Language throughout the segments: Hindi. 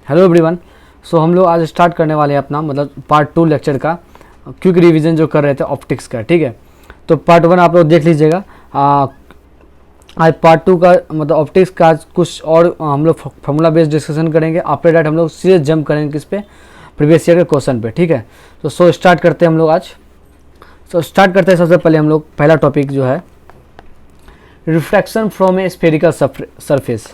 Hello everyone. सो हम लोग आज स्टार्ट करने वाले हैं अपना मतलब पार्ट 2 लेक्चर का क्विक रिवीजन जो कर रहे थे ऑप्टिक्स का। ठीक है, तो पार्ट 1 आप लोग देख लीजिएगा। आज पार्ट 2 का मतलब ऑप्टिक्स का आज कुछ और हम लोग फॉर्मूला बेस्ड डिस्कशन करेंगे। आफ्टर दैट हम लोग सीधे जंप करेंगे किस पे, प्रीवियस ईयर के क्वेश्चन पे। ठीक है, तो स्टार्ट करते हैं हम लोग आज। स्टार्ट करते हैं। सबसे पहले हम लोग पहला टॉपिक जो है refraction from A spherical surface.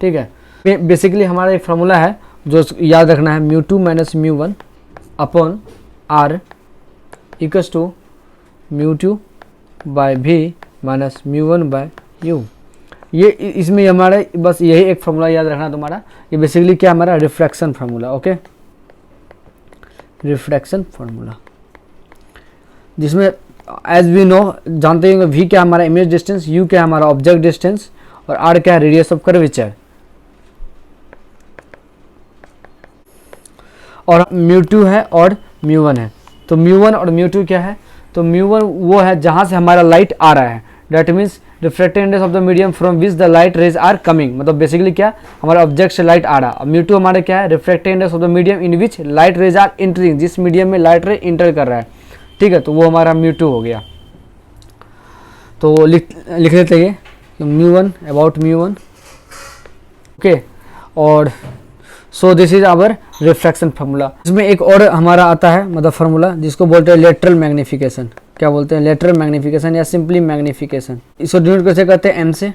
ठीक है, बेसिकली हमारा एक फार्मूला है जो याद रखना है, mu 2 minus mu 1 upon R equals to mu 2 by V minus mu 1 by U. ये इसमें हमारा बस यही एक फार्मूला याद रखना तुम्हारा। ये बेसिकली क्या हमारा refraction formula. Okay, refraction formula जिसमें एज वी नो जानते हैं वी क्या हमारा इमेज डिस्टेंस, यू क्या हमारा ऑब्जेक्ट डिस्टेंस और आर क्या है रेडियस ऑफ कर्वेचर। और म्यू 2 है और म्यू 1 है। तो म्यू 1 और म्यू 2 क्या है, तो म्यू 1 वो है जहाँ से हमारा लाइट आ रहा है, that means reflected index of the medium from which the light rays are coming. मतलब बेसिकली क्या हमारा ऑब्जेक्ट से लाइट आ रहा है। और म्यू 2 हमारा क्या है, reflected index of the medium in which light rays are entering, जिस मीडियम में लाइट रे इंटर कर रहा है। ठीक है, तो वो हमारा म्यू 2 हो गया। तो लिख लेते हैं म्यू 1 अबाउट म्यू 1। ओके, और so this is our refraction formula. इसमें एक और हमारा आता है मतलब फार्मूला जिसको बोलते हैं लेटरल मैग्निफिकेशन। क्या बोलते हैं, लेटरल मैग्निफिकेशन या सिंपली मैग्निफिकेशन। इसको डिनोट कैसे करते हैं, एम से।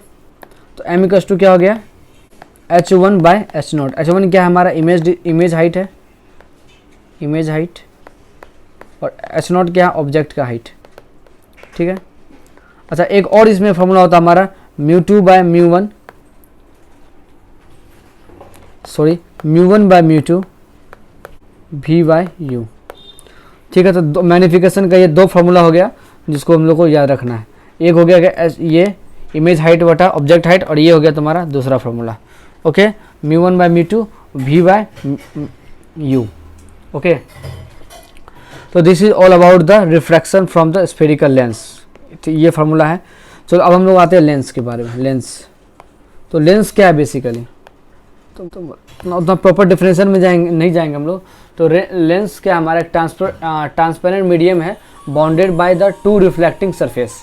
तो एम इक्वल्स टू क्या हो गया, h1 बाय h0। h1 क्या है हमारा इमेज हाइट है, इमेज हाइट, और h0 क्या है ऑब्जेक्ट का हाइट। ठीक है, अच्छा एक और इसमें फार्मूला होता है हमारा mu 2 by mu 1, sorry mu 1 by mu 2 v by u। ठीक है, तो मैग्निफिकेशन का ये दो फार्मूला हो गया जिसको हम लोग को याद रखना है। एक हो गया कि ये इमेज हाइट बटा ऑब्जेक्ट हाइट, और ये हो गया तुम्हारा दूसरा formula. Okay, mu 1 by mu 2 v by u। Okay, तो this is all about the refraction from the spherical lens. ये फार्मूला है। चलो अब हम लोग आते हैं लेंस के बारे में। लेंस, तो लेंस क्या है बेसिकली, तो उतना प्रॉपर डिफिनेशन में नहीं जाएंगे हम लोग। तो लेंस क्या हमारा एक ट्रांसपेरेंट मीडियम है bounded by the two reflecting surface.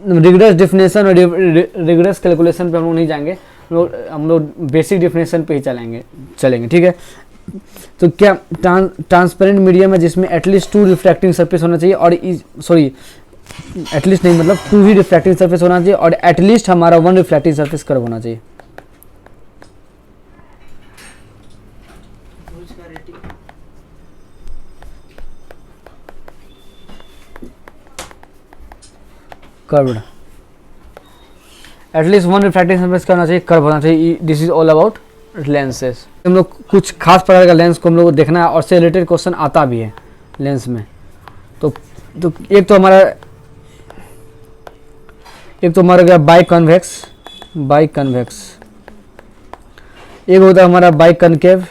Rigorous definition और रिगरस कैलकुलेशन पे हम लोग नहीं जाएंगे, हम लोग बेसिक डिफिनेशन पे ही चलेंगे। ठीक है, तो क्या ट्रांसपेरेंट मीडियम है जिसमें एटलीस्ट 2 रिफ्लेक्टिंग सरफेस होना चाहिए, और सॉरी एटलीस्ट नहीं मतलब 2 ही रिफ्लेक्टिंग सरफेस होना चाहिए, और एटलीस्ट हमारा 1 रिफ्लेक्टिंग सरफेस कर्व होना चाहिए। कर्व्ड, एटलीस्ट 1 रिफ्लेक्टिंग सरफेस का होना चाहिए, कर्व होना चाहिए। This is all about lenses. हम लोग कुछ खास प्रकार का लेंस को हम लोग को देखना है, और से रिलेटेड क्वेश्चन आता भी है लेंस में। तो एक तो हमारा गया बाई कन्वेक्स, एक होता है हमारा बाई कनकेव,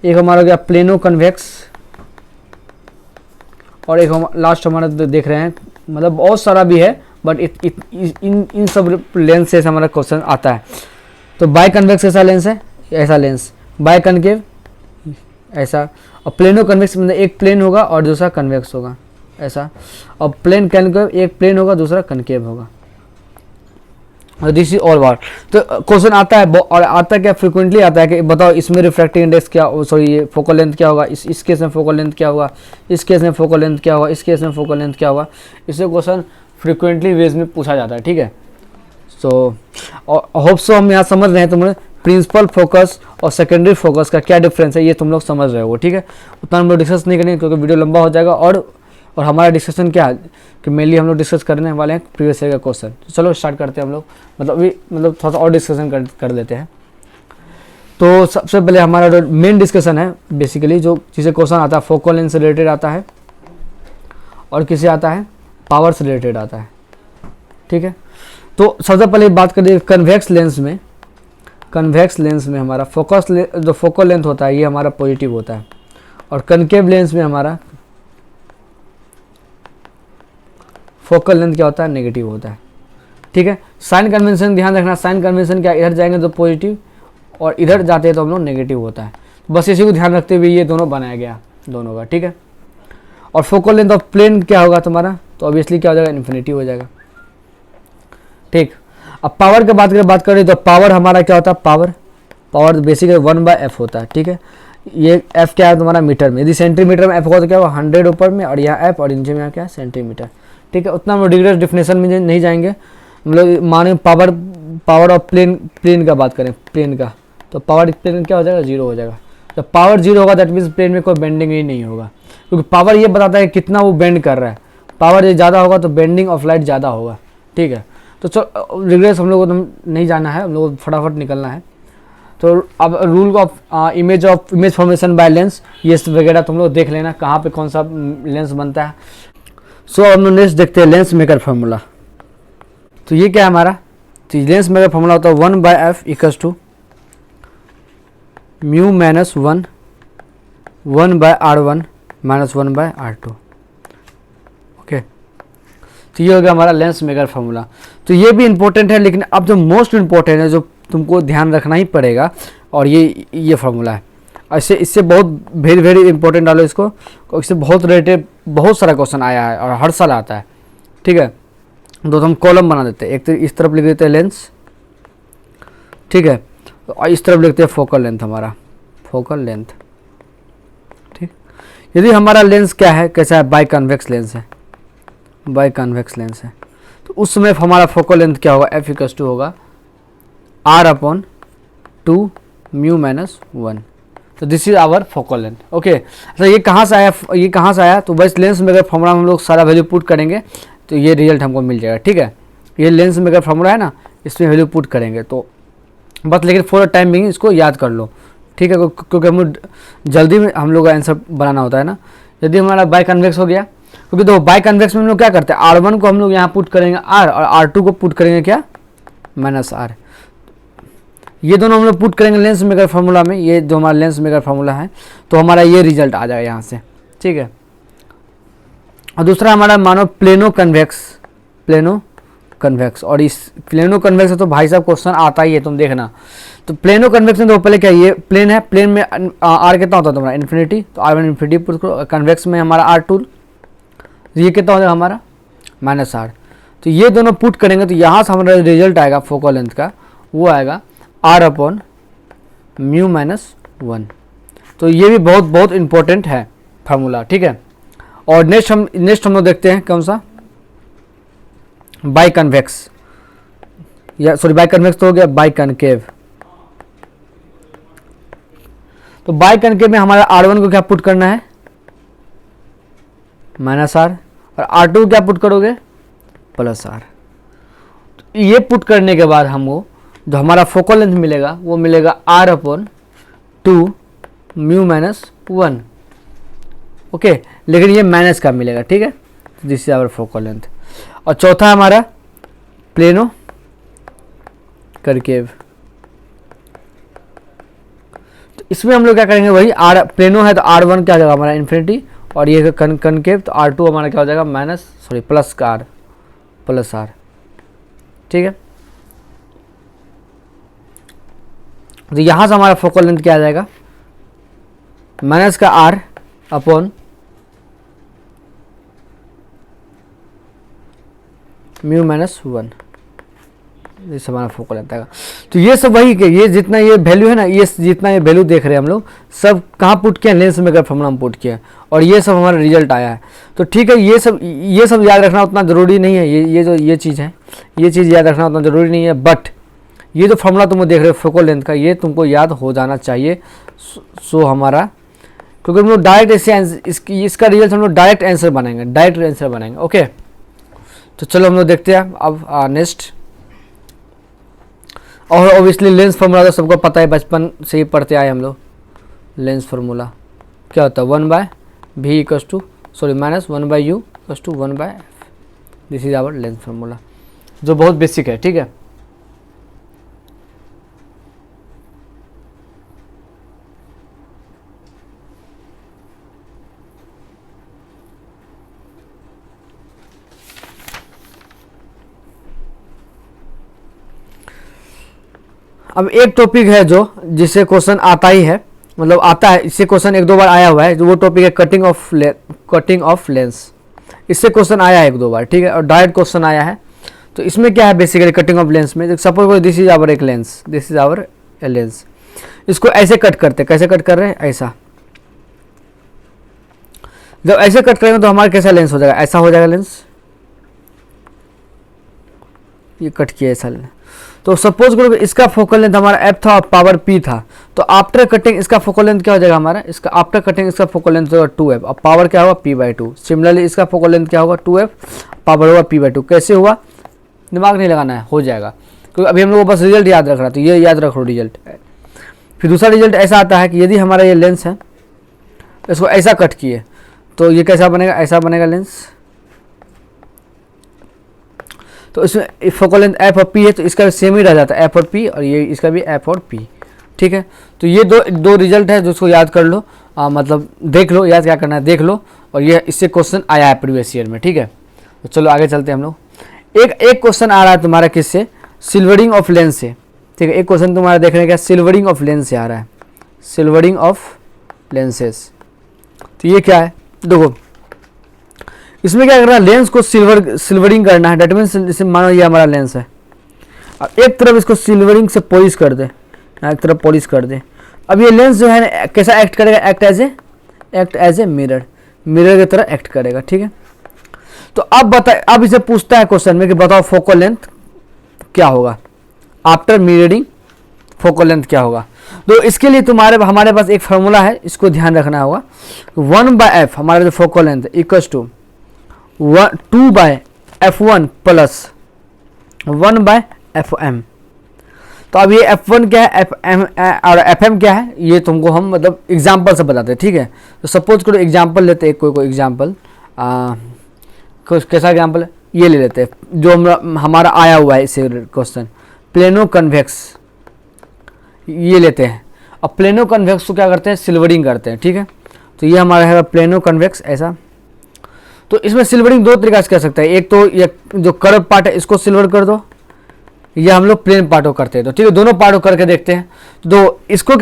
एक हमारा गया प्लेनो कन्वेक्स, और एक हम लास्ट हमारा देख रहे हैं मतलब बहुत सारा भी है, बट इन सब लेंस से हमारा क्वेश्चन आता है। तो बाई कन्वेक्स ऐसा लेंस है, ऐसा लेंस, बाई कनकेव ऐसा, और प्लेनो कन्वेक्स मतलब एक प्लेन होगा और दूसरा कन्वेक्स होगा ऐसा, और प्लेन कनकेव एक प्लेन होगा दूसरा कनकेव होगा। और दिस इज ऑल अबाउट। तो क्वेश्चन आता है, और आता क्या फ्रिक्वेंटली आता है कि बताओ इसमें रिफ्रैक्टिव इंडेक्स क्या, सॉरी ये फोकल लेंथ क्या होगा, इस केस में फोकल लेंथ क्या होगा, इस केस में फोकल लेंथ क्या होगा, इस केस में फोकल लेंथ क्या होगा। इससे क्वेश्चन फ्रिक्वेंटली वेज में पूछा जाता है। ठीक है, सो होप सो हम यहाँ समझ रहे हैं तुम लोग प्रिंसिपल फोकस और सेकेंडरी फोकस का क्या डिफरेंस है, ये तुम लोग समझ रहे हो। ठीक है, उतना हम लोग डिस्कस नहीं करेंगे क्योंकि वीडियो लंबा हो जाएगा, और हमारा डिस्कशन क्या है कि मेनली हम लोग डिस्कस करने वाले हैं प्रीवियस ईयर का क्वेश्चन। तो चलो स्टार्ट करते हैं हम लोग, मतलब थोड़ा सा और डिस्कशन कर लेते हैं। तो सबसे पहले हमारा जो मेन डिस्कशन है बेसिकली जो जिसे क्वेश्चन आता है फोकल लेंथ से रिलेटेड आता है, और किसे आता है पावर से रिलेटेड आता है। ठीक है, तो सबसे पहले बात करें कन्वेक्स लेंस में। कन्वेक्स लेंस में हमारा जो फोकल लेंथ होता है ये हमारा पॉजिटिव होता है, और कनकेव लेंस में हमारा फोकल लेंथ क्या होता है, नेगेटिव होता है। ठीक है। साइन कन्वेंशन ध्यान रखना, साइन कन्वेंशन क्या, इधर जाएंगे तो पॉजिटिव और इधर जाते हैं तो हम लोग नेगेटिव होता है। बस इसी को ध्यान रखते हुए ये दोनों बनाया गया दोनों का, ठीक है। और फोकल लेंथ ऑफ प्लेन क्या होगा तुम्हारा, तो ऑब्वियसली क्या हो जाएगा, इन्फिनिटी हो जाएगा, ठीक। अब पावर की बात करें तो पावर हमारा क्या होता है, पावर बेसिकली 1/f होता है, ठीक है। ये f क्या है तुम्हारा मीटर में, यदि सेंटीमीटर में f होगा तो क्या होगा 100 ऊपर में, और यहाँ f और नीचे में यहाँ क्या है सेंटीमीटर, ठीक है। उतना हम डिग्री डिफिनेशन में नहीं जाएंगे, हम लोग माने पावर ऑफ प्लेन का बात करें, प्लेन का, तो पावर प्लेन क्या हो जाएगा, 0 हो जाएगा। जब पावर 0 होगा दैट मीन्स प्लेन में कोई बेंडिंग ही नहीं होगा, क्योंकि पावर ये बताता है कितना वो बेंड कर रहा है। पावर ये ज़्यादा होगा तो बेंडिंग ऑफ लाइट ज़्यादा होगा, ठीक है। तो चलो रिग्रेस हम लोग को नहीं जाना है, हम लोग को फटाफट निकलना है। तो अब rule of image formation by lens, ये वगैरह तुम लोग देख लेना कहाँ पे कौन सा लेंस बनता है। सो हम लोग नेक्स्ट देखते हैं लेंस मेकर फार्मूला। तो ये क्या है हमारा, तो लेंस मेकर फार्मूला होता है 1/f equals to mu minus 1/r1 minus 1/r2, okay. तो ये हो गया हमारा लेंस मेकर फार्मूला। तो ये भी इंपॉर्टेंट है, लेकिन अब जो मोस्ट इंपॉर्टेंट है, जो तुमको ध्यान रखना ही पड़ेगा, और ये फार्मूला है। इससे बहुत वेरी इंपॉर्टेंट डालो इसको, इससे बहुत रिलेटेड बहुत सारा क्वेश्चन आया है और हर साल आता है, ठीक है। तो हम कॉलम बना देते हैं, एक तो इस तरफ लिख देते हैं लेंस, ठीक है, और इस तरफ लिखते हैं फोकल लेंथ, हमारा फोकल लेंथ, ठीक। यदि हमारा लेंस क्या है, कैसा है, बाई कन्वेक्स लेंस है, बाई कन्वेक्स लेंस है, तो उस समय हमारा फोकल लेंथ क्या होगा, f इक्वल्स टू होगा r/2 म्यू माइनस 1। तो this is our focal length, okay. तो ये कहाँ से आया, तो बस लेंस मेकर फार्मूला में हम लोग सारा वैल्यू पुट करेंगे तो ये रिजल्ट हमको मिल जाएगा, ठीक है। ये लेंस मेकर फार्मूला है ना, इसमें वैल्यू पुट करेंगे तो बस, लेकिन फॉर टाइम बिंग इसको याद कर लो, ठीक है, क्योंकि हम लोग जल्दी में हम लोग का आंसर बनाना होता है ना। यदि हमारा बाई कन्वेक्स हो गया, क्योंकि देखो बाई कन्वेक्स में हम लोग क्या करते हैं, r1 को हम लोग यहाँ पुट करेंगे r, और r2 को पुट करेंगे क्या, -r। ये दोनों हम लोग पुट करेंगे लेंस मेकर फार्मूला में, ये जो हमारा लेंस मेकर फार्मूला है, तो हमारा ये रिजल्ट आ जाएगा यहाँ से, ठीक है। और दूसरा हमारा मानो प्लेनो कन्वेक्स, और इस प्लेनो कन्वेक्स तो भाई साहब क्वेश्चन आता ही है, तुम देखना। तो प्लेनो कन्वेक्स में तो पहले क्या, ये प्लेन है, प्लेन में r कितना होता है तुम्हारा, इन्फिनिटी, तो r1 इन्फिनिटी पुट करो, कन्वेक्स में हमारा r2, ये कितना हो जाएगा हमारा -r। तो ये दोनों पुट करेंगे तो यहाँ से हमारा रिजल्ट आएगा फोकल लेंथ का, वो आएगा r/μ माइनस 1। तो ये भी बहुत इंपॉर्टेंट है फार्मूला, ठीक है। और नेक्स्ट हम लोग देखते हैं कौन सा, बाई कन्वेक्स, या सॉरी बाई कन्वेक्स तो हो गया, बाई कनकेव। तो बाई कनकेव में हमारा r1 को क्या पुट करना है, -r, और r2 क्या पुट करोगे, +r। तो ये पुट करने के बाद हमको जो हमारा फोकल लेंथ मिलेगा वो मिलेगा r/2 म्यू माइनस 1, ओके। लेकिन ये माइनस का मिलेगा, ठीक है। This is our focal length. और चौथा हमारा प्लेनो करकेव, तो इसमें हम लोग क्या करेंगे, वही प्लेनो है तो r1 क्या हो जाएगा हमारा इन्फिनिटी, और ये कनकेव तो r2 हमारा क्या हो जाएगा +r, ठीक है। तो यहाँ से हमारा फोकल लेंथ क्या आ जाएगा, -r अपॉन म्यू माइनस 1, इस हमारा फोकल लेंथ आएगा। तो ये सब वही के, ये जितना ये वैल्यू है ना, ये जितना ये वैल्यू देख रहे हैं हम लोग, सब कहाँ पुट किया, लेंस मेकर फार्मूला में पुट किया, और ये सब हमारा रिजल्ट आया है। तो ठीक है, ये सब याद रखना उतना ज़रूरी नहीं है, ये चीज़ है, ये चीज़ याद रखना उतना ज़रूरी नहीं है, बट ये जो फार्मूला तुम देख रहे हो फोकल लेंथ का, ये तुमको याद हो जाना चाहिए। सो हमारा, क्योंकि हम लोग डायरेक्ट ऐसे इसका रिजल्ट हम लोग डायरेक्ट आंसर बनाएंगे, ओके। तो चलो हम लोग देखते हैं अब नेक्स्ट। और ऑब्वियसली लेंस फार्मूला तो सबको पता है, बचपन से ही पढ़ते आए हम लोग। लेंस फार्मूला क्या होता है, -1/u = 1/f। This is our lens formula, जो बहुत बेसिक है, ठीक है। अब एक टॉपिक है जो जिससे क्वेश्चन आता ही है, मतलब आता है, इससे क्वेश्चन एक दो बार आया हुआ है, जो वो टॉपिक है कटिंग ऑफ लेंस। इससे क्वेश्चन आया है एक दो बार, ठीक है, और डायरेक्ट क्वेश्चन आया है। तो इसमें क्या है बेसिकली कटिंग ऑफ लेंस में, सपोज दिस इज आवर एक lens, this is our a lens, इसको ऐसे कट करते, कैसे कट कर रहे हैं, ऐसा। जब ऐसे कट करेंगे तो हमारा कैसा लेंस हो जाएगा, ऐसा हो जाएगा लेंस, ये कट किया ऐसा लेंस। तो सपोज करो इसका फोकल लेंथ हमारा f था और पावर p था, तो आफ्टर कटिंग इसका फोकल लेंथ क्या हो जाएगा हमारा, इसका आफ्टर कटिंग इसका फोकल लेंथ होगा 2f, अब पावर क्या होगा p/2। सिमिलरली इसका फोकल लेंथ क्या होगा 2f, पावर होगा p/2। कैसे हुआ, दिमाग नहीं लगाना है, हो जाएगा, क्योंकि अभी हम लोग को बस रिजल्ट याद रख रहा है, तो ये याद रखो रिजल्ट। फिर दूसरा रिजल्ट ऐसा आता है कि यदि हमारा ये लेंस है, इसको ऐसा कट किए तो ये कैसा बनेगा, ऐसा बनेगा लेंस। तो इसमें फोकल लेंथ f और p है, तो इसका सेम ही रह जाता है f और p, और ये इसका भी f और p, ठीक है। तो ये दो रिजल्ट है जिसको याद कर लो, मतलब देख लो, याद क्या करना है देख लो, और ये इससे क्वेश्चन आया है प्रीवियस ईयर में, ठीक है। तो चलो आगे चलते हैं हम लोग। एक क्वेश्चन आ रहा है तुम्हारा किससे, सिल्वरिंग ऑफ लेंस से, ठीक है। एक क्वेश्चन तुम्हारा देखने का सिल्वरिंग ऑफ लेंस से आ रहा है, सिल्वरिंग ऑफ लेंसेस। तो ये क्या है, देखो इसमें क्या करना है, लेंस को सिल्वरिंग करना है। डेट मीन्स जैसे मानो ये हमारा लेंस है, अब एक तरफ इसको सिल्वरिंग से पॉलिश कर दे, एक तरफ पॉलिश कर दे। अब ये लेंस जो है ना कैसा एक्ट करेगा, एक्ट एज ए मिरर की तरह एक्ट करेगा, ठीक है। तो अब इसे पूछता है क्वेश्चन में कि बताओ फोकल लेंथ क्या होगा, आफ्टर मिररिंग फोकल लेंथ क्या होगा। तो इसके लिए हमारे पास एक फार्मूला है, इसको ध्यान रखना होगा। 1/f हमारा जो focal length equals to 2/f1 plus 1/fm। तो अब ये f1 क्या है, fm और fm क्या है, ये तुमको हम मतलब एग्जाम्पल से बताते हैं, ठीक है। तो सपोज करो एग्जाम्पल लेते हैं, कोई एग्जाम्पल, कैसा एग्जाम्पल है, ये ले लेते हैं जो हमारा आया हुआ है इसे क्वेश्चन, प्लेनो कन्वेक्स, ये लेते हैं। अब प्लेनो कन्वेक्स को क्या करते हैं, सिल्वरिंग करते हैं, ठीक है। तो ये हमारा है प्लेनो कन्वेक्स ऐसा। तो इसमें सिल्वरिंग दो तरीका से कर सकते हैं, एक तो ये जो कर्व पार्ट है इसको सिल्वर कर दो, या हम लोग प्लेन पार्ट को करते हैं। तो ठीक है, दोनों पार्ट को करके देखते हैं। तो इसको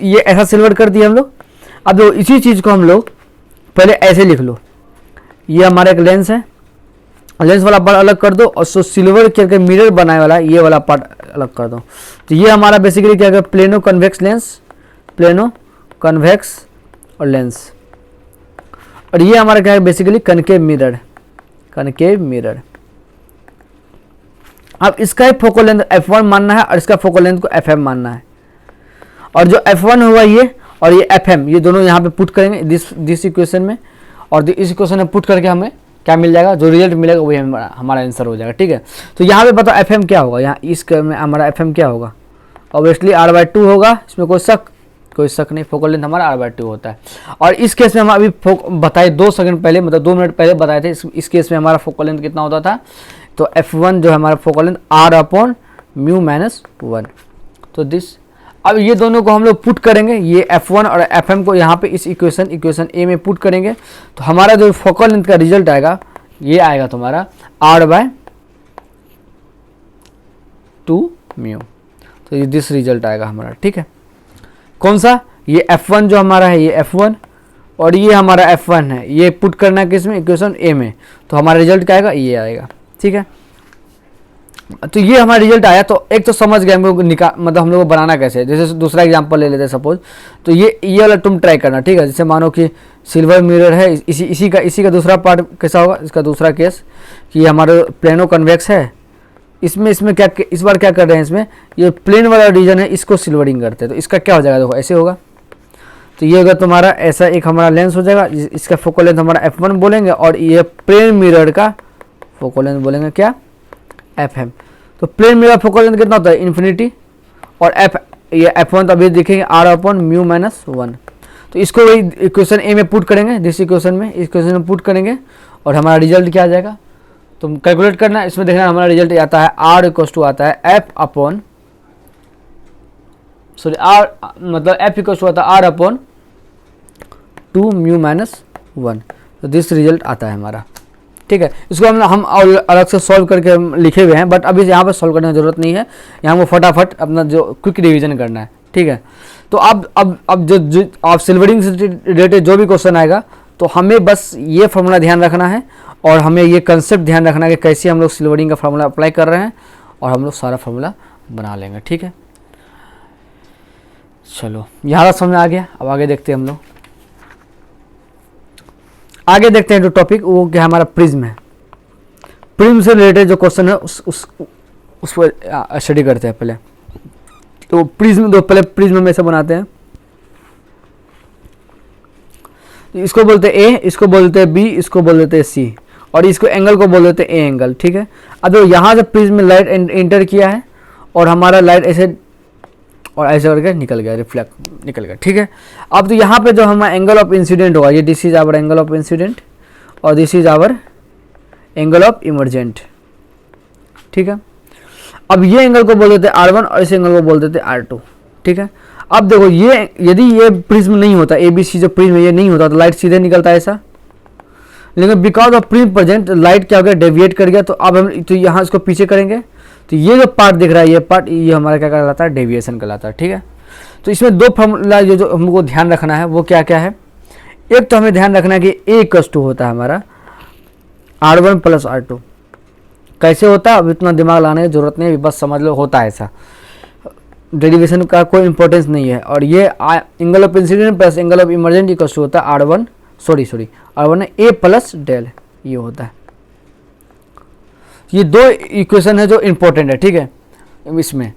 ये ऐसा सिल्वर कर दिया हम लोग। अब दो इसी चीज़ को हम लोग पहले ऐसे लिख लो, ये हमारा एक लेंस है, लेंस वाला पार्ट अलग कर दो, और सो सिल्वर करके मिरर बनाने वाला ये वाला पार्ट अलग कर दो। तो ये हमारा बेसिकली क्या है, plano convex lens, plano convex और लेंस। और ये हमारा क्या है बेसिकली कनकेव मिरर। अब इसका ही फोकल लेंथ f1 मानना है और इसका फोकल लेंथ को fm मानना है। और जो f1 हुआ ये और ये fm, ये दोनों यहाँ पे पुट करेंगे दिस इक्वेशन में, और इस इक्वेशन में पुट करके हमें क्या मिल जाएगा, जो रिजल्ट मिलेगा वही हमारा आंसर हो जाएगा, ठीक है। तो यहाँ पे बताओ fm क्या होगा, यहाँ इस में हमारा fm क्या होगा, ऑब्वियसली r/2 होगा, इसमें कोई शक नहीं, फोकल लेंथ हमारा r/2 होता है। और इस केस में हम अभी बताए 2 सेकंड पहले, मतलब 2 मिनट पहले बताए थे, इस केस में हमारा फोकल लेंथ कितना होता था, तो f1 जो है हमारा फोकल लेंथ r/μ-1। तो दिस, अब ये दोनों को हम लोग पुट करेंगे, ये f1 और fm को यहाँ पे इस इक्वेशन ए में पुट करेंगे, तो हमारा जो फोकल लेंथ का रिजल्ट आएगा ये आएगा तुम्हारा r/2μ। तो ये दिस रिजल्ट आएगा हमारा, ठीक है। कौन सा, ये f1 जो हमारा है, ये f1 और ये हमारा f1 है, ये पुट करना है किसमें, इक्वेशन ए में। तो हमारा रिजल्ट क्या आएगा, ये आएगा, ठीक है। तो ये हमारा रिजल्ट आया। तो एक तो समझ गए हम लोग मतलब हम लोग को बनाना कैसे है। जैसे दूसरा एग्जांपल ले लेते हैं सपोज, तो ये वाला तुम ट्राई करना, ठीक है। जैसे मानो कि सिल्वर मिरर है, इसी का दूसरा पार्ट कैसा होगा, इसका दूसरा केस कि हमारा प्लेनो कन्वेक्स है, इसमें क्या इस बार क्या कर रहे हैं, इसमें ये प्लेन वाला रीजन है इसको सिल्वरिंग करते हैं। तो इसका क्या हो जाएगा, देखो ऐसे होगा। तो ये अगर तुम्हारा ऐसा एक हमारा लेंस हो जाएगा, इसका फोकल लेंथ हमारा f1 बोलेंगे, और ये प्लेन मिरर का फोकल लेंथ बोलेंगे क्या, fm। तो प्लेन मिरर फोकल लेंथ कितना होता है, इन्फिनिटी, और ये f1 तो अभी देखेंगे r/μ-1। तो इसको वही इक्वेशन ए में पुट करेंगे, दिस इक्वेशन में पुट करेंगे, और हमारा रिजल्ट क्या आ जाएगा, तो कैलकुलेट करना है। इसमें देखना हमारा रिजल्ट आता है r इक्वल आता है f इक्वल आता है r/2μ-1। तो दिस रिजल्ट आता है हमारा, ठीक है। इसको हम अलग से सॉल्व करके हम लिखे हुए हैं, बट अभी यहाँ पर सॉल्व करने की जरूरत नहीं है, यहाँ को फटाफट अपना जो क्विक रिवीजन करना है, ठीक है। तो अब जो आप सिल्वरिंग से रिलेटेड जो भी क्वेश्चन आएगा तो हमें बस ये फार्मूला ध्यान रखना है और हमें ये कंसेप्ट ध्यान रखना है कि कैसे हम लोग सिल्वरिंग का फार्मूला अप्लाई कर रहे हैं और हम लोग सारा फार्मूला बना लेंगे, ठीक है। चलो यहाँ समझ में आ गया। अब आगे देखते हैं हम लोग, आगे देखते हैं जो टॉपिक वो क्या हमारा प्रिज्म है। प्रिज्म से रिलेटेड जो क्वेश्चन है उस पर स्टडी करते हैं पहले। तो प्रिज्म दो पहले प्रिज्म में से बनाते हैं। इसको बोलते हैं ए, इसको बोलते हैं बी, इसको बोल देते हैं सी, और इसको एंगल को बोल देते हैं ए एंगल, ठीक है। अब जो यहाँ से प्रिज्म में लाइट एंटर किया है और हमारा लाइट ऐसे और ऐसे करके निकल गया, रिफ्लेक्ट निकल गया, ठीक है। अब तो यहाँ पे जो हमारा एंगल ऑफ इंसिडेंट होगा, ये this is our angle of incident और this is our angle of emergent, ठीक है। अब ये एंगल को बोल देते हैं R1 और इस एंगल को बोल देते हैं R2, ठीक है। अब देखो ये यदि ये प्रिज्म नहीं होता, ABC जो प्रिज्म ये नहीं होता तो लाइट सीधे निकलता है ऐसा, लेकिन because of prism present light क्या हो गया, डेविएट कर गया। तो अब हम तो यहाँ इसको पीछे करेंगे तो ये जो पार्ट दिख रहा है, ये पार्ट ये हमारा क्या कहलाता है, डेविएशन कहलाता है, ठीक है। तो इसमें दो फॉर्मूला जो हमको ध्यान रखना है वो क्या क्या है। एक तो हमें ध्यान रखना है कि A इक्वल्स टू होता है हमारा R1 प्लस R2। कैसे होता है अब इतना दिमाग लाने की जरूरत नहीं है, बस समझ लो होता है ऐसा, डेरिवेशन का कोई इंपॉर्टेंस नहीं है। और ये angle of incident plus angle of emergent equals to होता है R1 है A प्लस डेल, ये होता है। ये दो इक्वेशन है जो इम्पोर्टेंट है, ठीक है इसमें।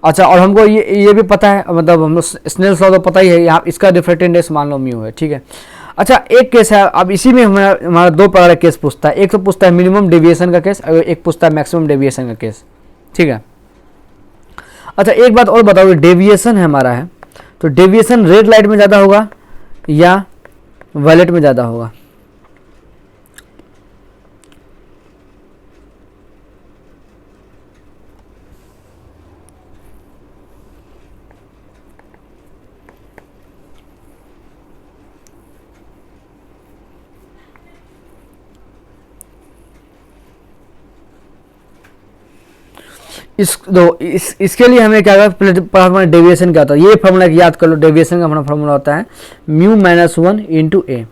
अच्छा, और हमको ये भी पता है, मतलब हम स्नेल्स लॉ तो पता ही है, यहाँ इसका डिफरेक्टिव इंडेक्स मान लो म्यू है, ठीक है। अच्छा, एक केस है, अब इसी में हमारा दो प्रकार का केस पूछता है। एक तो पूछता है मिनिमम डेविएशन का केस और एक पूछता है मैक्सिमम डेविएशन का केस, ठीक है। अच्छा, एक बात और बताओ, डेविएशन है हमारा है तो डेविएशन रेड लाइट में ज़्यादा होगा या वायलेट में ज़्यादा होगा? इसके लिए हमें क्या करना, डेविएशन क्या होता है, ये फॉर्मूला याद कर लो। डेविएशन का हमारा फॉर्मूला होता है μ-1 इंटू ए,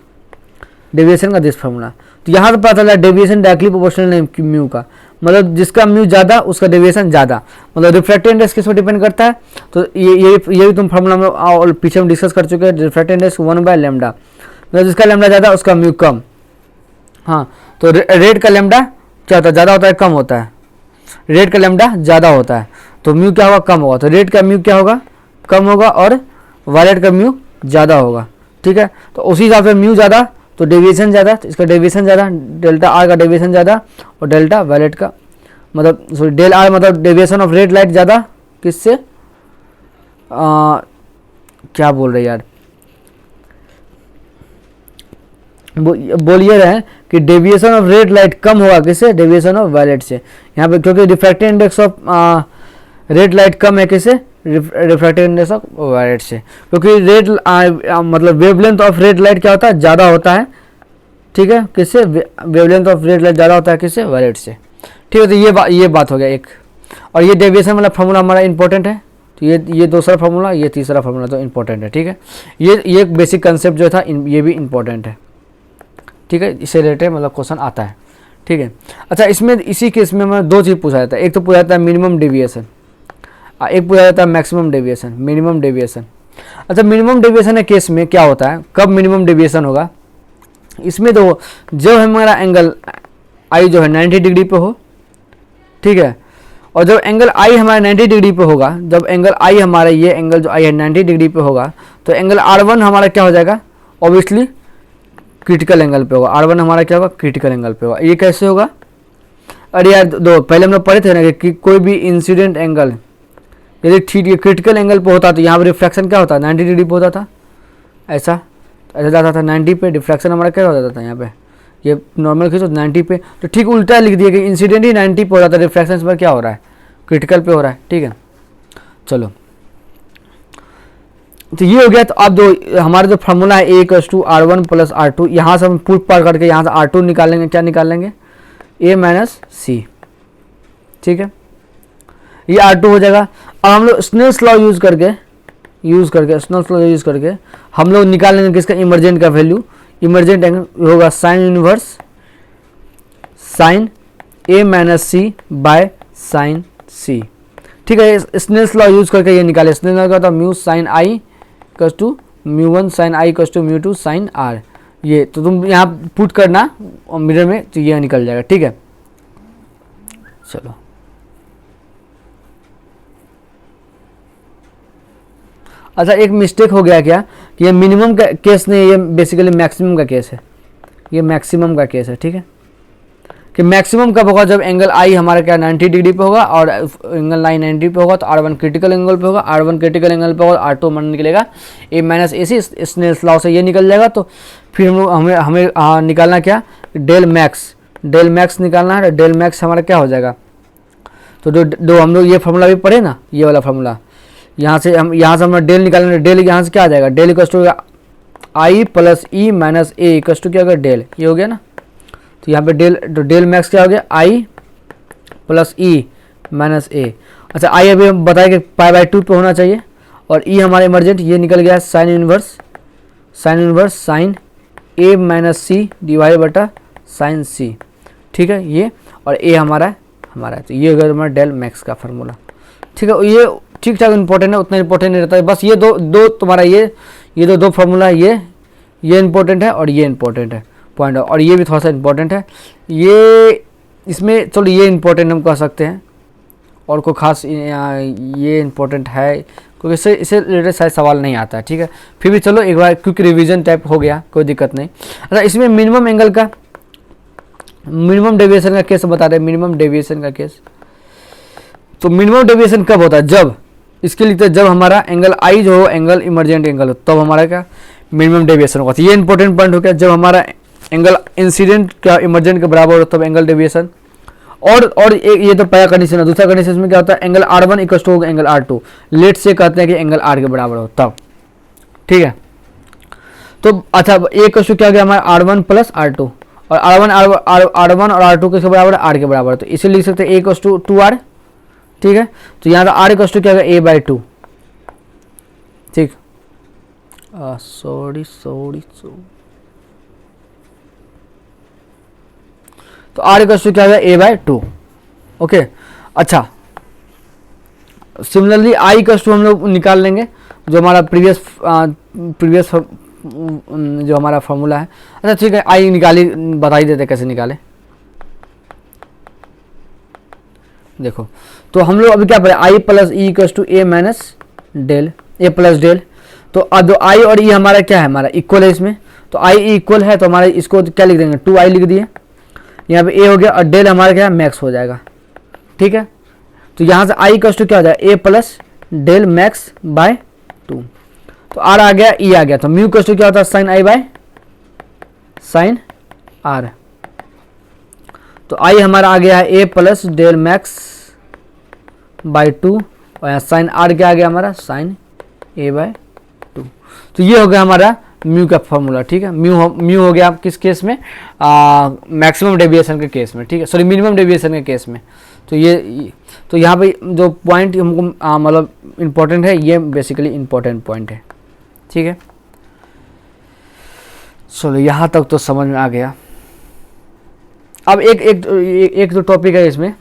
डेविएशन का दिस फॉर्मूला। तो यहाँ से पता चला डेविएशन डायरेक्टली प्रोपोर्शनल है म्यू का, मतलब जिसका म्यू ज़्यादा उसका डेविएशन ज़्यादा, मतलब रिफ्रैक्टिव इंडेक्स किस पर डिपेंड करता है। तो ये भी तुम फॉर्मूला में और पीछे हम डिस्कस कर चुके हैं। रिफ्रैक्टिव इंडेक्स 1/λ, मतलब जिसका लैम्डा ज़्यादा उसका म्यू कम। हाँ, तो रेड का लैम्डा क्या होता है, ज़्यादा होता है कम होता है, रेड का लैम्डा ज़्यादा होता है तो म्यू क्या होगा, कम होगा। तो रेड का म्यू क्या होगा, कम होगा, और वायलेट का म्यू ज़्यादा होगा, ठीक है। तो उसी हिसाब से म्यू ज़्यादा तो डेविएशन ज़्यादा, तो इसका डेविएशन ज़्यादा, डेल्टा आर का डेविएशन ज़्यादा और डेल्टा वायलेट का, मतलब सॉरी डेल आर मतलब डेविएशन ऑफ रेड लाइट ज़्यादा किससे, क्या बोल रहे यार, बोलिए रहे कि डेविएशन ऑफ रेड लाइट कम होगा किससे, डेविएशन ऑफ वायलेट से। यहाँ पे क्योंकि refractive index of red light कम है किससे, रिफ्रैक्टिव इंडेक्स ऑफ वायलेट से, क्योंकि रेड मतलब वेवलेंथ ऑफ रेड लाइट क्या होता है, ज़्यादा होता है, ठीक है, किससे, वेवलेंथ ऑफ रेड लाइट ज़्यादा होता है किससे, वायलेट से, ठीक है। तो ये बात हो गया एक। और ये डेविएशन वाला फार्मूला हमारा इंपॉर्टेंट है, तो ये दूसरा फार्मूला, ये तीसरा फार्मूला तो इंपॉर्टेंट है, ठीक है। ये बेसिक कंसेप्ट जो था ये भी इंपॉर्टेंट है, ठीक है, इससे रिलेटेड मतलब क्वेश्चन आता है, ठीक है। अच्छा, इसमें इसी केस में मैं दो चीज़ पूछा जाता है, एक तो पूछा जाता है मिनिमम डेविएशन, एक पूछा जाता है मैक्सिमम डेविएशन, मिनिमम डेविएशन। अच्छा, मिनिमम डेविएशन के केस में क्या होता है, कब मिनिमम डेविएशन होगा, इसमें तो जब हमारा एंगल आई जो है 90 डिग्री पे हो, ठीक है, और जब एंगल आई हमारा 90 डिग्री पे होगा, जब एंगल आई हमारा ये एंगल जो आई है 90 डिग्री पे होगा, तो एंगल R1 हमारा क्या हो जाएगा, ऑब्वियसली क्रिटिकल एंगल पे होगा। R1 हमारा क्या होगा, क्रिटिकल एंगल पे होगा। ये कैसे होगा, अरे यार दो पहले हम लोग पढ़े थे ना कि कोई भी इंसिडेंट एंगल यदि क्रिटिकल एंगल पे होता तो यहाँ पर रिफ्रैक्शन क्या होता, 90 डिग्री पे होता था, ऐसा जाता था 90 पे, डिफ्रैक्शन हमारा क्या हो जाता था, यहाँ पे ये नॉर्मल खींचो 90 पे, तो ठीक उल्टा लिख दिया कि इंसिडेंट ही 90 पे हो रहा था, रिफ्रैक्शन पर क्या हो रहा है, क्रिटिकल पे हो रहा है, ठीक है। चलो, तो ये हो गया। तो अब जो हमारा जो फार्मूला है A=R1 + R2, यहाँ से हम पुट पार करके यहाँ से R2 निकालेंगे, क्या निकालेंगे, A - C, ठीक है, ये R2 हो जाएगा। अब हम लोग स्नेल्स लॉ यूज़ करके हम लोग निकाल लेंगे किसका, इमरजेंट का वैल्यू। इमरजेंट एंगल होगा sign inverse sine A - C by sine C, ठीक है। स्नेल्स लॉ यूज़ करके ये निकाले। स्नेल्स लॉ का होता है mu sine I = μ1 sine I = μ2 sine R। ये तो तुम यहाँ पुट करना मिरर में, तो ये निकल जाएगा, ठीक है। चलो अच्छा, एक मिस्टेक हो गया क्या कि ये मिनिमम का केस नहीं, ये बेसिकली मैक्सिमम का केस है, ये मैक्सिमम का केस है, ठीक है। कि मैक्सिमम कब होगा, जब एंगल आई हमारा क्या 90 डिग्री पे होगा और एंगल 90 पे होगा, तो R1 क्रिटिकल एंगल पे होगा। R1 क्रिटिकल एंगल पे होगा, R2 मन निकलेगा A - AC, स्नेल्स लॉ से ये निकल जाएगा। तो फिर हम लोग हमें निकालना क्या, डेल मैक्स निकालना है। डेल मैक्स हमारा क्या हो जाएगा, तो जो हम लोग ये फार्मूला भी पढ़े ना, ये वाला फार्मूला, यहाँ से हम डेल निकालेंगे। डेल यहाँ से क्या आ जाएगा, डेल = I + E - A = क्या होगा, डेल, ये हो गया ना। तो यहाँ पे डेल मैक्स क्या हो गया, I + E - A। अच्छा, I अभी हम बताए कि π/2 पे होना चाहिए, और E हमारा इमरजेंट, ये निकल गया sine inverse sine A - C / sine C, ठीक है, ये, और A हमारा तो ये हो गया हमारा डेल मैक्स का फार्मूला, ठीक है। ये ठीक ठाक इंपॉर्टेंट है, उतना इंपॉर्टेंट नहीं रहता है, बस ये दो तुम्हारा ये दो फार्मूला है, ये इंपॉर्टेंट है और ये इंपॉर्टेंट है पॉइंट, और ये भी थोड़ा सा इंपॉर्टेंट है। ये इसमें चलो ये इंपॉर्टेंट हम कह सकते हैं, और कोई खास ये इंपॉर्टेंट है क्योंकि इससे रिलेटेड शायद सवाल नहीं आता है, ठीक है। फिर भी चलो एक बार क्विक रिवीजन टाइप हो गया, कोई दिक्कत नहीं। अच्छा, इसमें मिनिमम एंगल का मिनिमम डेविएशन का केस बता रहे हैं। मिनिमम डेविएशन का केस, तो मिनिमम डेविएशन कब होता है, जब इसके लिए जब हमारा एंगल आई जो हो, एंगल इमरजेंट एंगल हो, तब हमारा क्या मिनिमम डेविएशन होगा। तो ये इंपॉर्टेंट पॉइंट हो गया, जब हमारा एंगल इंसिडेंट क्या इमरजेंट के बराबर हो तब एंगल डेविएशन। और एक ये तो पहला कंडीशन है। दूसरा कंडीशन में क्या होता है, angle R1 = angle R2, late से कहते हैं कि एंगल R के बराबर हो तब, ठीक है। तो अच्छा, A = क्या हो गया हमारा R1 + R2, और R1 और R2 किसके बराबर है, R के बराबर, तो इसे लिख सकते हैं A = 2R, ठीक है। तो यहाँ R = क्या होगा, A/2, ठीक। सॉरी तो R = क्या होगा, A/2, ओके। अच्छा, सिमिलरली I = हम लोग निकाल लेंगे, जो हमारा प्रीवियस जो हमारा फार्मूला है। अच्छा ठीक है, I निकाली, बता ही देते कैसे निकाले। देखो, तो हम लोग अभी क्या पढ़े, I + E = A + डेल। तो अब जो I और E हमारा क्या है, हमारा इक्वल है इसमें, तो I इक्वल है, तो हमारे इसको क्या लिख देंगे, 2I लिख दिए। यहाँ पे A हो गया, और डेल हमारा क्या है, मैक्स हो जाएगा, ठीक है। तो यहाँ से I = क्या हो जाएगा, A + डेल मैक्स बाय 2। तो R आ गया, E आ गया, तो म्यू = क्या होता है, sine I by sine R। तो I हमारा आ गया है A + डेल मैक्स बाय 2, और यहाँ साइन R क्या आ गया हमारा, साइन A/2। तो ये हो गया हमारा म्यू का फॉर्मूला, ठीक है। म्यू हो गया किस केस में, मैक्सिमम डेविएशन के केस में, ठीक है, सॉरी मिनिमम डेविएशन के केस में। तो तो यहाँ पे जो पॉइंट हमको मतलब इम्पोर्टेंट है, ये बेसिकली इम्पोर्टेंट पॉइंट है, ठीक है। चलो यहाँ तक तो समझ में आ गया। अब एक जो टॉपिक है इसमें,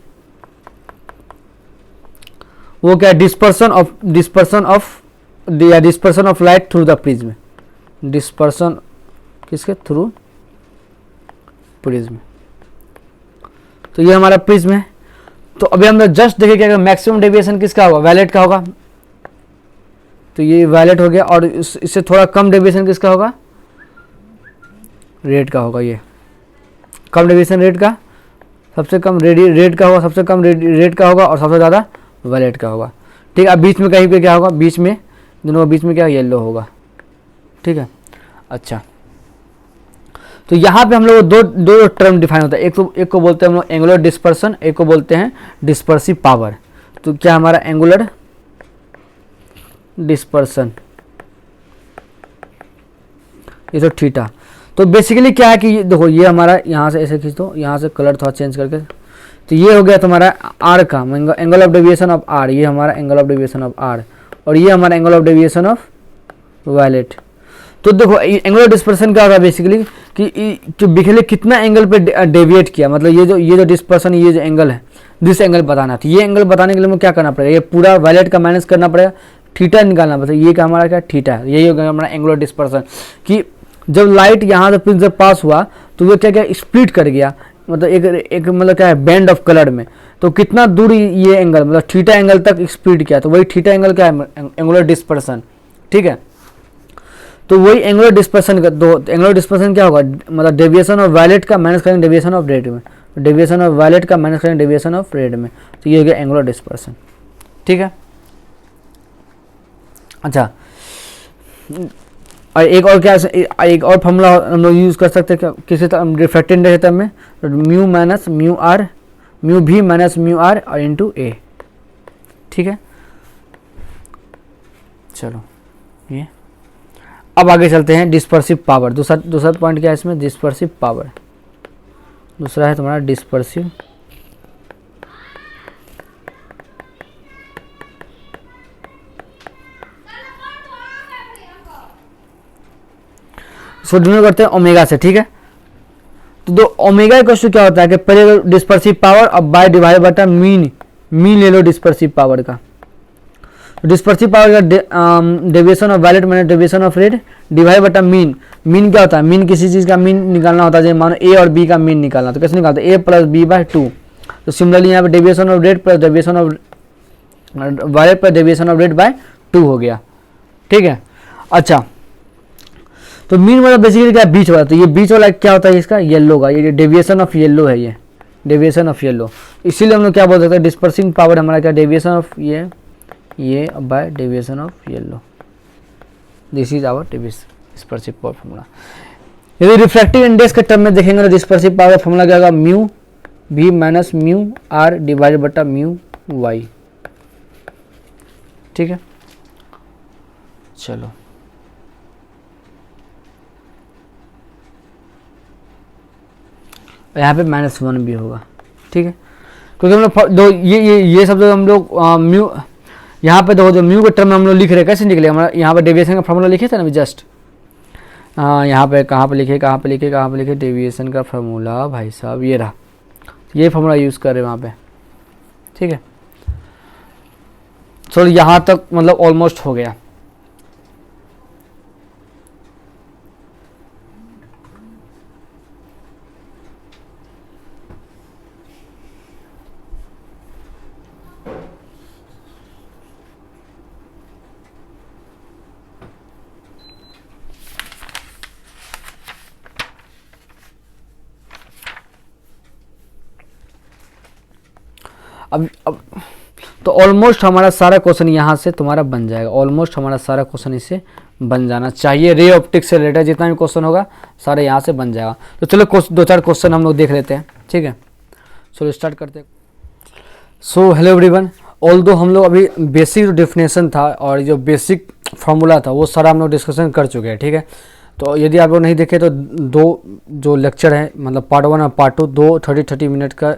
वो क्या है, dispersion of light through the prism. Dispersion किसके थ्रू, प्रिज्म। तो ये हमारा प्रिज्म है। तो अभी हम जस्ट देखें क्या मैक्सिमम डेविएशन किसका होगा, वैलेट का होगा, तो ये वैलेट हो गया। और इससे थोड़ा कम डेविएशन किसका होगा, रेड का होगा। ये कम डेविएशन रेड का, सबसे कम रेड का होगा, सबसे कम रेड का होगा, और सबसे ज़्यादा वैलेट का होगा, ठीक है। अब बीच में कहीं पे क्या होगा, बीच में दोनों बीच में क्या येलो होगा, ठीक है। अच्छा, तो यहाँ पे हम लोग दो टर्म डिफाइन होता है। एक को बोलते हैं हम लोग एंगुलर डिस्पर्सन, एक को बोलते हैं डिस्पर्सिव पावर। तो क्या हमारा एंगुलर डिस्पर्सन, ये तो थीटा। तो बेसिकली क्या है कि देखो ये हमारा यहाँ से ऐसे खींच दो, यहाँ से कलर थोड़ा चेंज करके, तो ये हो गया तुम्हारा आर का angle of deviation of R, ये हमारा angle of deviation of R, और ये हमारा angle of deviation of violet. तो देखो एंगल ऑफ डिस्पर्सन क्या होगा बेसिकली कि बिखले कितना एंगल पे डेविएट किया, मतलब ये जो डिस्पर्सन, ये जो एंगल है, दिस एंगल बताना। तो ये एंगल बताने के लिए हमें क्या करना पड़ेगा, ये पूरा वायलेट का माइनस करना पड़ेगा, थीटा निकालना पड़ेगा। ये क्या हमारा क्या थीटा है, यही होगा हमारा एंगल ऑफ डिस्पर्सन। कि जब लाइट यहाँ से प्रिज्म पास हुआ तो वो क्या क्या स्प्लिट कर गया, मतलब एक मतलब क्या है बैंड ऑफ कलर में, तो कितना दूर ये एंगल मतलब थीटा एंगल तक स्प्लिट किया, तो वही थीटा एंगल क्या है, एंगुलर डिस्पर्सन। ठीक है, तो वही एंगुलर डिस्पर्सन का दो एंगुलर डिस्पर्सन क्या होगा, मतलब डेविएशन ऑफ वायलेट का माइनस करेंगे डेविएशन ऑफ रेड में, डेविएशन ऑफ वायलेट का माइनस करेंगे डेविएशन ऑफ रेड में, तो ये हो गया एंगुलर डिस्पर्सन। ठीक है, अच्छा और एक और क्या, एक और फॉर्मूला हम लोग यूज़ कर सकते हैं किसी रिफ्रैक्टिव इंडेक्स में, mu minus mu R, mu भी माइनस म्यू आर और इंटू ए। ठीक है, चलो ये अब आगे चलते हैं डिस्पर्सिव पावर। दूसरा पॉइंट क्या है इसमें, डिस्पर्सिव पावर। दूसरा है तुम्हारा डिस्पर्सिव इसको डिनोट करते हैं ओमेगा से। ठीक है, तो दो ओमेगा इक्वल क्या होता है कि पहले डिस्पर्सिव पावर अब बाय डिवाइड बटा मीन ले लो डिस्पर्सिव पावर का। डिस्पर्सिव पावर का deviation of violet minus deviation of red divide बटा मीन। मीन क्या होता है, मीन किसी चीज़ का मीन निकालना होता है, जैसे मानो ए और बी का मीन निकालना, तो कैसे निकालते हैं, ए प्लस बी बाय 2। तो सिमिलरली यहाँ पे deviation of red plus deviation of violet plus deviation of red by 2 हो गया। ठीक है, अच्छा तो मीन मतलब बेसिकली क्या बीच वाला, तो ये बीच वाला क्या होता है इसका येलो का, ये डेविएशन ऑफ येलो है, ये डेविएशन ऑफ येलो। इसीलिए हम लोग क्या बोल सकते हैं, डिस्पर्सिंग पावर हमारा क्या डेविएशन ऑफ ये by deviation of yellow, this is our dispersive power formula. यदि रिफ्रैक्टिव इंडेक्स के टर्म में देखेंगे तो डिस्पर्सिव पावर फॉर्मूला क्या होगा, म्यू भी माइनस म्यू आर डिवाइड बटा म्यू वाई। ठीक है, चलो यहाँ पे -1 भी होगा। ठीक है, क्योंकि हम लोग दो ये सब जो हम लोग म्यू यहाँ पे दो जो म्यू के टर्म में हम लोग लिख रहे हैं, कैसे निकले, हमारा यहाँ पे डेविएशन का फॉर्मूला लिखे थे ना जस्ट, यहाँ पे कहाँ पे लिखे डेविएशन का फॉर्मूला, भाई साहब ये रहा, ये फॉर्मूला यूज़ कर रहे हैं वहाँ पे। ठीक है, चलो यहाँ तक मतलब ऑलमोस्ट हो गया। अब तो ऑलमोस्ट हमारा सारा क्वेश्चन यहाँ से तुम्हारा बन जाएगा, ऑलमोस्ट हमारा सारा क्वेश्चन इससे बन जाना चाहिए। रे ऑप्टिक्स से रिलेटेड जितना भी क्वेश्चन होगा सारा यहाँ से बन जाएगा। तो चलो 2-4 क्वेश्चन हम लोग देख लेते हैं। ठीक है, चलो स्टार्ट करते हैं। सो हेलो एवरीवन, ऑल्दो हम लोग अभी बेसिक डेफिनेशन था और जो बेसिक फार्मूला था वो सारा हम लोग डिस्कशन कर चुके हैं। ठीक है, तो यदि आप लोग नहीं देखे तो दो जो लेक्चर है मतलब पार्ट 1 और पार्ट 2 दो 30 मिनट का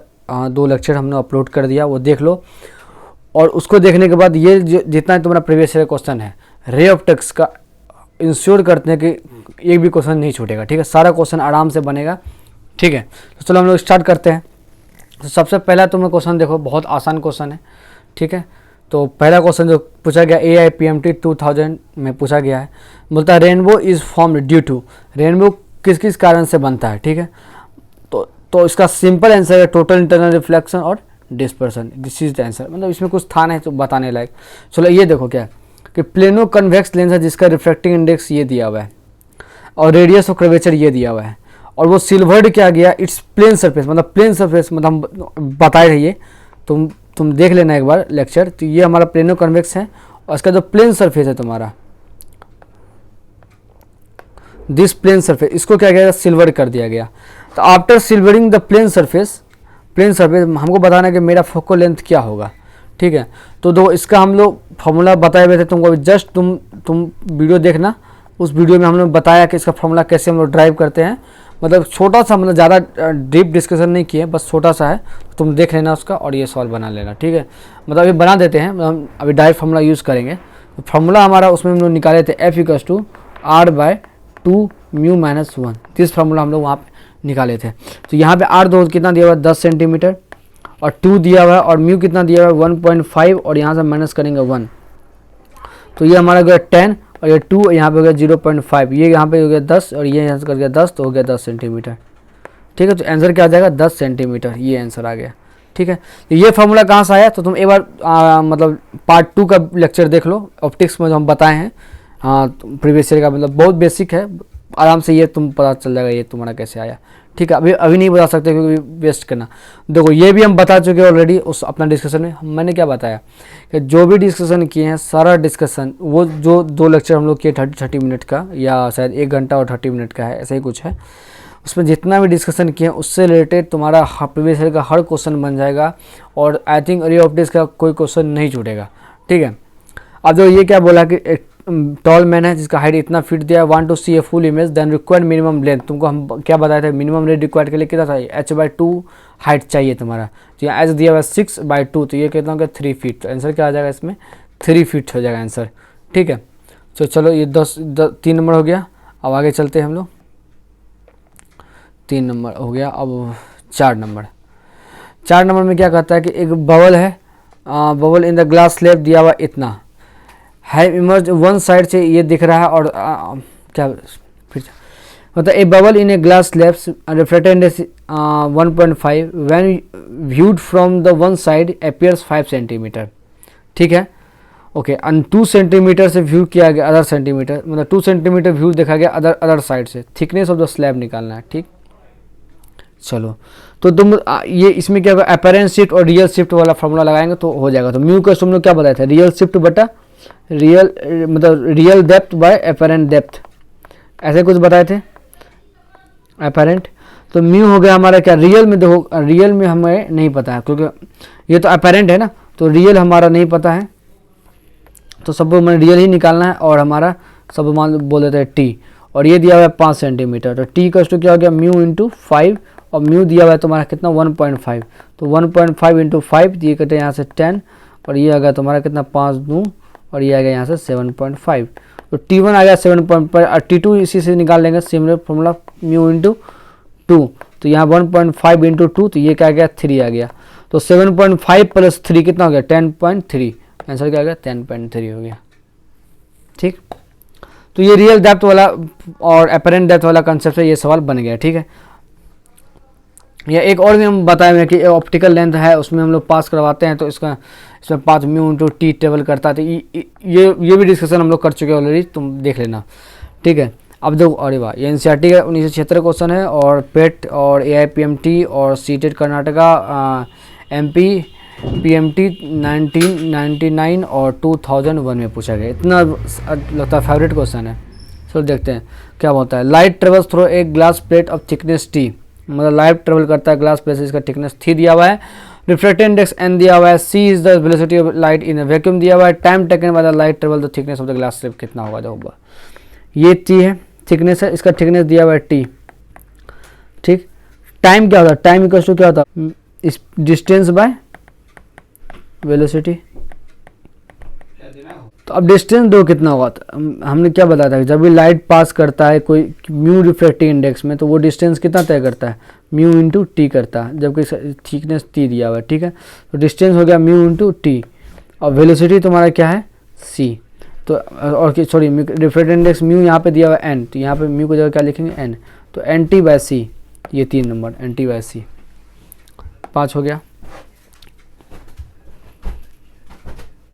2 लेक्चर हमने अपलोड कर दिया, वो देख लो। और उसको देखने के बाद ये जितना तुम्हारा प्रीवियस ईयर क्वेश्चन है रे ऑप्टिक्स का इंश्योर करते हैं कि एक भी क्वेश्चन नहीं छूटेगा। ठीक है, सारा क्वेश्चन आराम से बनेगा। ठीक है, तो चलो हम लोग स्टार्ट करते हैं। तो सबसे पहला तुम्हें क्वेश्चन देखो, बहुत आसान क्वेश्चन है। ठीक है, तो पहला क्वेश्चन जो पूछा गया AIPMT 2000 में पूछा गया है, बोलता है rainbow is formed due to, rainbow किस किस कारण से बनता है। ठीक है, तो इसका सिंपल आंसर है टोटल इंटरनल रिफ्लेक्शन और dispersion, this is the answer. मतलब इसमें कुछ था नहीं तो बताने लायक। चलो ये देखो क्या कि प्लेनो कन्वेक्स लेंस है जिसका रिफ्रैक्टिंग इंडेक्स ये दिया हुआ है और रेडियस ऑफ कर्वेचर ये दिया हुआ है, और वो सिल्वर्ड क्या गया, इट्स प्लेन सरफेस, मतलब प्लेन सरफेस मतलब हम बताए रहिए, तुम देख लेना एक बार लेक्चर। तो ये हमारा प्लेनो कन्वेक्स है और इसका जो प्लेन सरफेस है तुम्हारा दिस प्लेन सरफेस, इसको क्या गया सिल्वर कर दिया गया। तो after silvering the plane surface हमको बताना है कि मेरा फोकल लेंथ क्या होगा। ठीक है, तो दो इसका हम लोग फॉर्मूला बताए हुए थे तुमको, जस्ट तुम वीडियो देखना उस वीडियो में हम लोग बताया कि इसका फॉर्मूला कैसे हम लोग ड्राइव करते हैं। मतलब छोटा सा, मतलब ज़्यादा डीप डिस्कशन नहीं किए, बस छोटा सा है, तुम देख लेना उसका और ये सॉल्व बना लेना, ठीक है। मतलब अभी बना देते हैं, हम अभी डायरेक्ट फॉर्मूला यूज़ करेंगे। तो फॉर्मूला हमारा उसमें हम लोग निकाले थे F=R/2 μ - 1, इस फार्मूला हम लोग वहाँ पे निकाले थे। तो यहाँ पे R दो कितना दिया हुआ है 10 सेंटीमीटर और 2 दिया हुआ है, और म्यू कितना दिया हुआ है 1.5, और यहाँ से माइनस करेंगे 1, तो ये हमारा गया 10 और ये 2, यहाँ पे हो गया 0.5, ये यहाँ पे हो गया 10 और ये यहाँ से कर गया 10, तो हो गया 10 सेंटीमीटर, ठीक है। तो आंसर क्या आ जाएगा 10 सेंटीमीटर, ये आंसर आ गया, ठीक है। तो ये फार्मूला कहाँ से आया, तो तुम एक बार मतलब पार्ट 2 का लेक्चर देख लो, ऑप्टिक्स में जो हम बताए हैं प्रीवियस ईयर का, मतलब बहुत बेसिक है, आराम से ये तुम पता चल जाएगा ये तुम्हारा कैसे आया, ठीक है। अभी नहीं बता सकते क्योंकि वेस्ट करना। देखो ये भी हम बता चुके हैं ऑलरेडी उस अपना डिस्कशन में। मैंने क्या बताया कि जो भी डिस्कशन किए हैं सारा डिस्कशन, वो जो 2 लेक्चर हम लोग किए 30 मिनट का, या शायद 1 घंटा और 30 मिनट का है, ऐसा ही कुछ है, उसमें जितना भी डिस्कशन किए हैं उससे रिलेटेड तुम्हारा प्रीवियस ईयर का हर क्वेश्चन बन जाएगा, और आई थिंक रे ऑप्टिक्स का कोई क्वेश्चन नहीं छूटेगा, ठीक है। अब जो ये क्या बोला कि एक टॉल मैन है जिसका हाइट इतना फीट दिया है, want to see a full image then required minimum length, तुमको हम क्या बताए थे मिनिमम लेंथ रिक्वायर्ड के लिए कितना चाहिए, h/2 हाइट चाहिए तुम्हारा। तो यहाँ h दिया हुआ है 6/2, तो ये कितना होगा 3 फीट, तो आंसर क्या आ जाएगा इसमें 3 फीट हो जाएगा आंसर, ठीक है। तो चलो ये 3 नंबर हो गया। अब आगे चलते हैं हम लोग, 3 नंबर हो गया। अब 4 नंबर में क्या कहता है कि एक बबल है, bubble in the glass slab दिया हुआ इतना है, इमर्ज वन साइड से ये दिख रहा है, और क्या फिर मतलब ए bubble in a glass slab reflected index 1.5 when viewed from the one side appears 5 centimetre, ठीक है, ओके। एंड 2 सेंटीमीटर से व्यू किया गया अदर सेंटीमीटर, मतलब 2 सेंटीमीटर व्यू देखा गया अदर साइड से, थिकनेस ऑफ द स्लैब निकालना है, ठीक। चलो तो तुम ये इसमें क्या होगा, अपरेंट शिफ्ट और रियल शिफ्ट वाला फॉर्मूला लगाएंगे तो हो जाएगा। तो म्यू का तुम लोग क्या बताया था, रियल शिफ्ट बटा रियल, मतलब real depth by apparent depth, ऐसे कुछ बताए थे अपरेंट। तो म्यू हो गया हमारा क्या, रियल में देखो, रियल में हमें नहीं पता है क्योंकि ये तो अपरेंट है ना, तो रियल हमारा नहीं पता है, तो सब हमें रियल ही निकालना है, और हमारा सब मान बोल देते हैं टी, और ये दिया हुआ है 5 सेंटीमीटर, तो टी का क्या हो गया म्यू इंटू 5, और म्यू दिया हुआ है तुम्हारा कितना 1.5, तो 1.5 इंटू 5 ये कहते हैं यहाँ से 10, और ये आ गया तुम्हारा कितना 5 दूँ, और ये आ गया यहाँ से 7.5, तो T1 आ गया 7.5, और T2 इसी से निकाल लेंगे सिमिलर फॉर्मूला म्यू इंटू 2, तो यहाँ 1.5 इंटू 2, तो ये क्या आ गया 3 आ गया, तो 7.5 प्लस 3 कितना हो गया 10.3, आंसर क्या आ गया 10.3 हो गया, ठीक। तो ये रियल डेप्थ वाला और अपरेंट डेप्थ वाला कंसेप्ट है, ये सवाल बन गया, ठीक है। या एक और भी हम बताए हुए कि ऑप्टिकल लेंथ है, उसमें हम लोग पास करवाते हैं, तो इसमें 5 म्यू इंटू टी टेबल करता है, तो ये भी डिस्कशन हम लोग कर चुके हैं ऑलरेडी, तुम देख लेना, ठीक है। अब देखो, अरे वाह, ये एनसीईआरटी का 1976 क्वेश्चन है, और पेट और एआईपीएमटी और सीटेट कर्नाटका एमपी पीएमटी 1999 और 2001 में पूछा गया। इतना लगता है फेवरेट क्वेश्चन है। चलो देखते हैं क्या होता है। लाइट ट्रेवल्स थ्रू एक glass plate of thickness T, मतलब लाइट ट्रेवल करता है ग्लास प्लेट से, इसका थिकनेस थी दिया हुआ है, रिफ्लेक्टेड इंडेक्स एन दिया हुआ है, C is the velocity of light in vacuum दिया हुआ है, time taken by the light travel the thickness of the glass slip कितना होगा, देखो ये टी है, थिकनेस है, इसका थिकनेस दिया हुआ है टी, ठीक। टाइम क्या होता है, टाइम इक्वल टू क्या होता है, इस डिस्टेंस बाय वेलोसिटी। तो अब डिस्टेंस दो कितना होगा, हमने क्या बताया था, जब भी लाइट पास करता है कोई म्यू रिफ्लेक्टिव इंडेक्स में, तो वो डिस्टेंस कितना तय करता है, म्यू इंटू टी करता है, जबकि थिकनेस टी दिया हुआ है, ठीक है। तो डिस्टेंस हो गया म्यू इंटू टी, और वेलोसिटी तुम्हारा क्या है सी, तो और सॉरी रिफ्लेक्टिव इंडेक्स म्यू यहाँ पे दिया हुआ है एन, तो यहाँ पे म्यू को जगह क्या लिखेंगे एन, तो एन टी बाय सी, ये 3 नंबर एन टी बाय सी, 5 हो गया।